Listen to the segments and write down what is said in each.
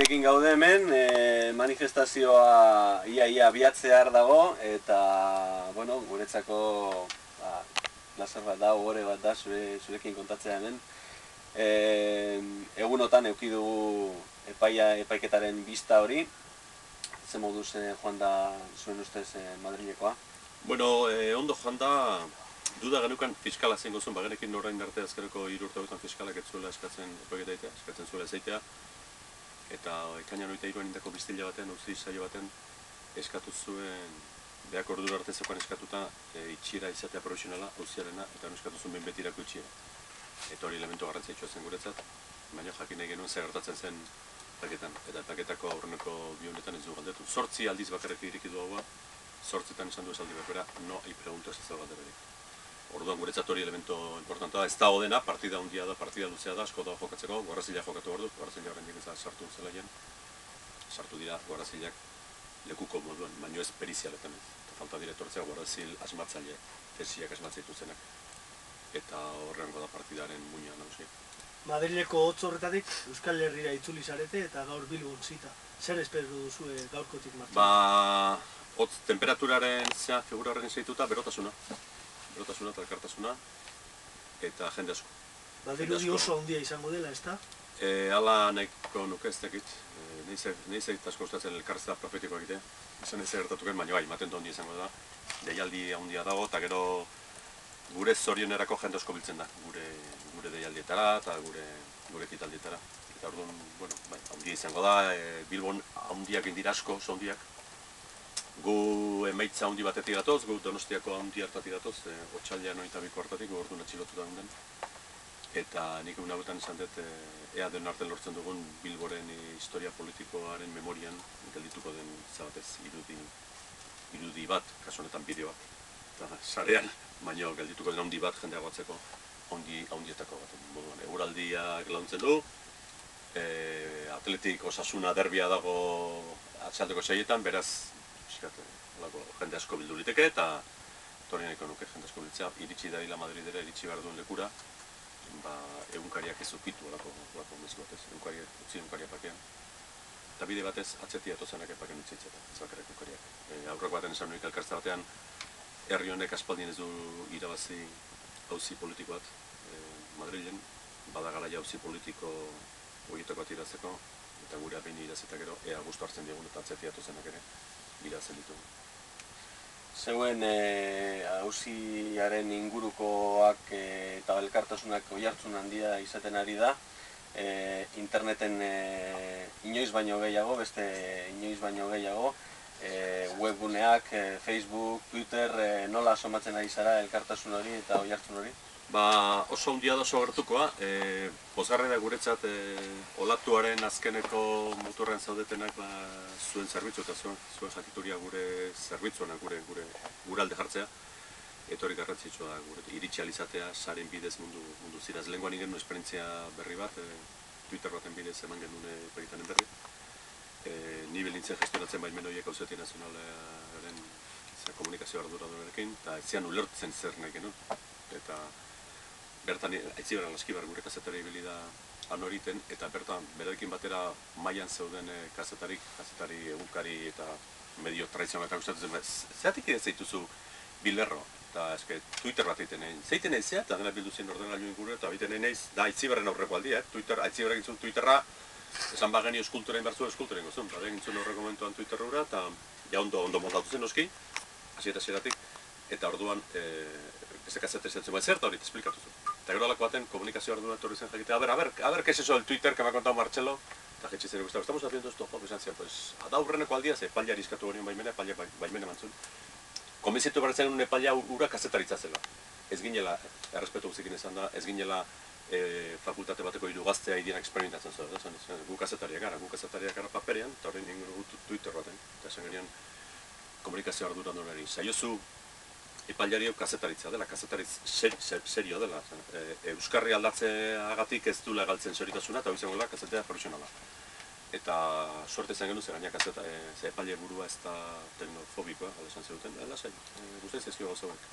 Madrilekin gaude hemen, manifestazioa ia abiatzear dago, eta, bueno, guretzako plazer bat da, ohore bat da, zurekin kontatzea hemen. Egunotan eduki dugu epaiketaren bista hori, ze moduz joan da zuen ustez Madrilekoa? Bueno, ondo joan da, duda genukan fiskala zen gozun, bagenekin orain arte azkereko 3 urte hauetan fiskalak ez zuela eskatzen epaiketa eskatzen zuela ezaitea. Eta ekainan 23 indako biztila baten, auzi saio baten, eskatu zuen, behak ordura arte zeukan eskatuta, itxiera izatea profesionala, auziarena, eta eskatu zuen behin betirako itxiera. Eta hori elementu garrantzitsua zen guretzat, baina jakin nahi genuen zer gertatzen zen paketan. Eta paketako aurreneko bi honetan ez du galdetu. 8 aldiz bakarrik iriki du haua, 8etan esan du esaldi berbera, no hay preguntas ez da galdererik. Orduan guretzat hori elemento importanta da, ez da odena, partida handia da, partida luzea da, asko da jokatzeko, Guarrazila jokatu behar du, Guarrazila horrendik ez da sartu zelaien, sartu dira Guarrazilak lekuko moduan, baino ez perizialetan ez. Eta falta direktortzea Guarrazil asmatzaile, tesiak asmatzaitu zenak. Eta horrengo da partidaren muina nagusi. Madrileko hotz horretatik Euskal Herrira itzuli zarete eta gaur Bilbon zita. Zer espero duzue gaurkotik martxan? Hotz temperaturaren figura horrekin zeituta berotasuna eta elkartasuna, eta jende asko. Badirudi oso handia izango dela, ez da? Hala nahiko nuke ez dakit, nahi zait asko gustatzen elkartzea profetikoa egitea. Izan ez gertatuken, baina bai, maten handia izango da. Deialdi handia dago, eta gero gure zorionerako jende asko biltzen da. Gure deialdietara eta gure ekitaldietara. Eta orduan, bueno, bai, handia izango da, Bilbon handiak indira asko, oso handiak. Gu emaitza handi batetik datoz, gu Donostiako handi hartatik datoz, Otsailean 22 hartatik, gu orduan atxilotuta gunden. Eta nik egun hauetan esan dut, ea den artean lortzen dugun Bilboren historia politikoaren memorian geldituko den zabatez irudi bat, kasu honetan bideo bat. Eta sarean, baina geldituko den handi bat jendea batzeko, handietako bat. Eguraldiak launtzen du, Atletik Osasuna derbia dago atxaldeko seietan, beraz, jende asko bildu liteke eta torri nahiko nuke jende asko biltzea. Iritsi dadila Madridera, iritsi behar duen lekura, egunkariak ez ukitu olako mezu batez, egunkariak pakean. Eta bide batez atzetia atozenak epaken utzitzeta, ez bakarrik egunkariak. Aurreko baten esan nuik elkartza batean, herri honek aspaldien ez du irabazi auzi politiko bat Madrilen, bada garaia auzi politiko horietako bat irazeko, eta gure behin irazeta gero, ea gustu hartzen diegun eta atzetia atozenak ere irazen ditugu. Zeuen auziaren ingurukoak eta elkartasunak oihartzun handia izaten ari da. Interneten inoiz baino gehiago, beste inoiz baino gehiago, webguneak, Facebook, Twitter, nola somatzen ari zara elkartasun hori eta oihartzun hori? Oso handia da oso gertukoa, pozgarria da guretzat olatuaren azkeneko motorrean zaudetenak zuen zerbitzu eta zuen jakituria gure zerbitzuanak, gure alde jartzea. Eta hori garrantzitsua da, iritsi alizatea, saren bidez mundu ziraz. Lehenkoan ingen esperientzia berri bat, Twitter baten bidez eman genuen epaiketanen berri. Ni belintzen gestionatzen baimen horiek Auziate Nazionalaren komunikazio arduradunarekin, eta ez zian ulertzen zer nahi genuen. Eta bertan Aitziberan Laskibar gure kazetari ibili da han horiten, eta bertan berarekin batera mailan zeuden kazetari egunkari eta medio tradizionalak gustatzen zeatik ez zaituzu Bilerro, eta eske Twitter bat egiten nahi. Zeiten nahi zea, eta dena bildu zen ordenagailu inguru, eta egiten nahi naiz, da Aitziberren aurreko aldia, Aitziberren gintzun Twitterra, esan bageni eskultura inbertzua eskultura ingozun, eta gintzun aurreko momentuan Twitterra ura, eta ja ondo moldatu zen noski, hasieratik, eta orduan beste kazetari zentzen zer eta hori esplikatu zuen. Eta gero alako baten komunikazio arduna etorri zen jakitea, a ver, ¿qué es eso del Twitter que me ha contado Marcelo? Eta jetxe zen guztau, estamos haciendo esto, esan zian, pues, da aurreneko aldia, ze epailari izkatu gonion baimena, baimena emantzun. Konbenzitu barretzen un epaila ura kazetaritza zela. Ez ginela, errespetu guztikin esan da, ez ginela fakultate bateko hiru gaztea idienak experimentatzen zuen, gu kazetariak gara paperean, eta horrein inguru Twitter baten, eta esan genian komunikazio ardura nolari. Saiozu epailari kazetaritza dela, kazetaritz serio dela. Euskarri aldatzeagatik ez duela galtzen seritasuna, eta hori zengoela kazetea profesionala. Eta suerte zen genuen, zer gaina epaile burua ez da teknofobikoa, esan zeuten, lasai, guztiz ezkio gozauek.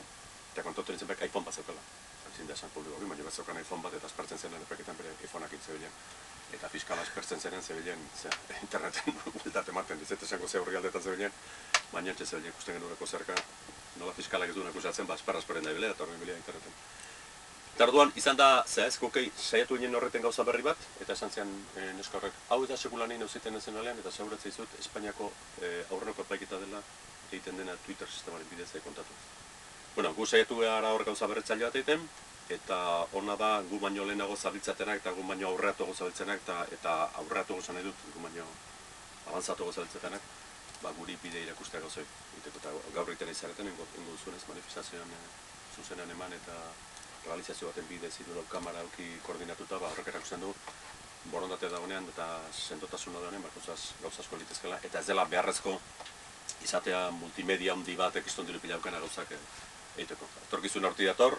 Eta kontotu nintzen behar iPhone bat zeukala. Zin da esan publiko hori, baina bat zeukan iPhone bat eta aspertzen zen epaiketan bere iPhoneak intzebilean. eta fiskala espertzen zenean zebilen interneten bueltat ematen, ez esango ze horri aldetan zebilen, baina etxe zebilen ikusten genurako zerka, nola fiskalak ez duenak usatzen, esparrazparen da bilea, eta horren bilea interneten. Eta orduan, izan da, gukei saiatu ginen horreten gauza berri bat, eta esan zean neska horrek, hau eta sekulan egin auziten nazionalean, eta seguratzen izut, Espainiako aurreneko epaiketa dela egiten dena Twitter sistemaren bidez kontatu. Bueno, gu saiatu gara hor gauza berretzaile bat egiten, eta hona da gu baino lehenago zabiltzatenak, eta gu baino aurreatuago zabiltzenak, eta aurreatuago zan edut, gu baino avanzatuago zabiltzetenak, guri bide irakustea gauzoi. Eta gaur egiten izareten, ingo duzunez manifestazioan zuzenean eman, eta realizazio baten bidez iduro kamara auki koordinatuta, horrek erakusten du, borondate dagoenean eta sendotasuna dagoenean, gauza asko litezkela, eta ez dela beharrezko izatea multimedia handi bat ekiston diru pilaukana gauzak egiteko. Etorkizun horti dator,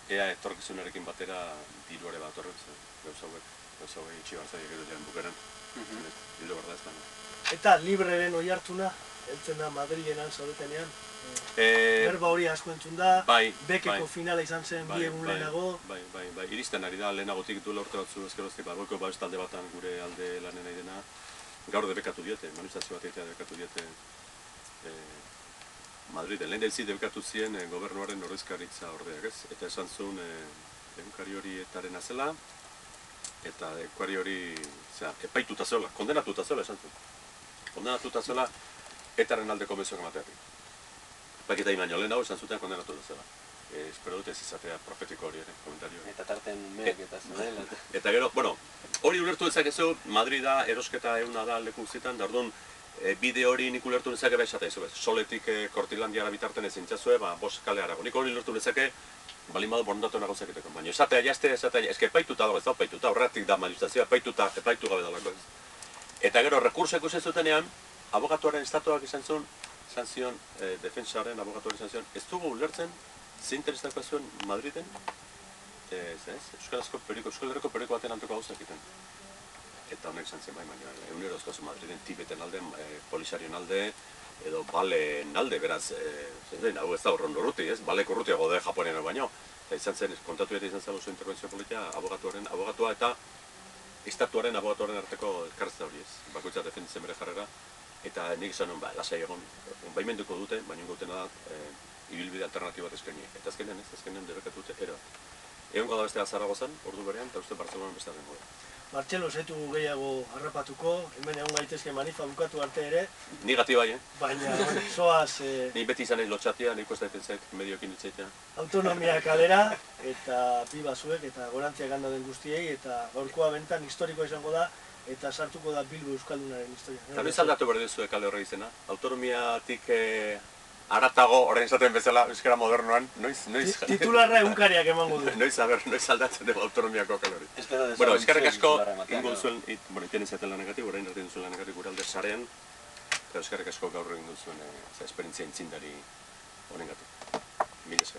ea etorkizunarekin batera diru ere bat horrek, gauza hauek itxibarzaiek edo lehen bukaren, diru berda ez baina. Eta libreren oihartzuna, heltzen da Madrilenan zaudetenean, berba hori asko entzun da, bekeko finala izan zen bi egun lehenago. Bai, iristen ari da, lehenagotik duela urte batzu ezkeroztik, goiko babes talde batan gure alde lanen nahi dena, gaur debekatu diete, manifestazio bat egitea debekatu diete Madriden. Lehen delzi debekatu zien gobernuaren ordezkaritza ordeak ez, eta esan zuen egunkari hori etaren azela, eta egunkari hori epaituta zeola, kondenatuta zeola esan zuen. Kondenatuta zeola, etaren aldeko mezuak emateatik. Paketa imaino lehen hau esan zuten kondenatuta zeola. Espero dut ez izatea profetiko hori ere, komentario. Eta tarten meak eta zela. Eta gero, hori ulertu dezakezu, Madrida erosketa euna da leku zitan, dardun bide hori nik ulertu dezake esatea izu bez. Soletik Kortilandiara bitarten ezin txazue, bost kale harago. Nik hori ulertu dezake, balin badu borondatu nago zeketeko. Baina esatea, eske epaituta dago, ez da epaituta, horretik da manifestazioa, epaitu gabe dalako ez. Eta gero, rekurso ikusi zutenean, abogatuaren estatuak izan zion, defensaren abogatuaren izan zion, ez dugu ulertzen, ze interesako zuen Madriden, Euskal Herriko periko baten antoko gauzak egiten. Eta honek izan zen baina, eunerozko zuen Madriden, Tibeten alde, Polisarien alde, edo Balen alde, beraz, hau ez da horren urruti, Baleko urrutiago da Japonean baino. Eta izan zen, kontatu eta izan zen oso intervenzio politia, abogatua eta estatuaren abogatuaren arteko elkarrezta hori ez. Bakoitza defenditzen bere jarrera, eta nik izan nuen, lasai egon, baimenduko dute, baina ingotena da, ibilbide alternatibat eskaini. Eta azkenean debekatu dute, egon gada bestea Zaragozan, ordu berean, eta uste Bartzelonan beste dengo. Martxelo, zaitu gehiago harrapatuko, hemen egon gaitezke manifa bukatu arte ere. Ni gati bai, Baina, zoaz... Ni beti izan nahi lotxatia, nik uste daiten zait, medioekin ditzaitea. Autonomia kalera, eta piba zuek, eta gorantziak handa den guztiei, eta gaurkoa bentan historikoa izango da, eta sartuko da Bilbo Euskaldunaren historia. Eta noiz aldatu behar duzue kale horre izena? Autonomiatik aratago, orain esaten bezala, euskara modernoan, noiz... Titularra egunkariak emango du. Noiz aldatzen dugu autonomiako kale hori. Bueno, eskerrik asko, ingo duzuen, iten izaten lanagatik, orain arte duzuen lanagatik gure alde sarean, eta eskerrik asko gaur egin duzuen esperientzia intzindari honengatik. Mil esker.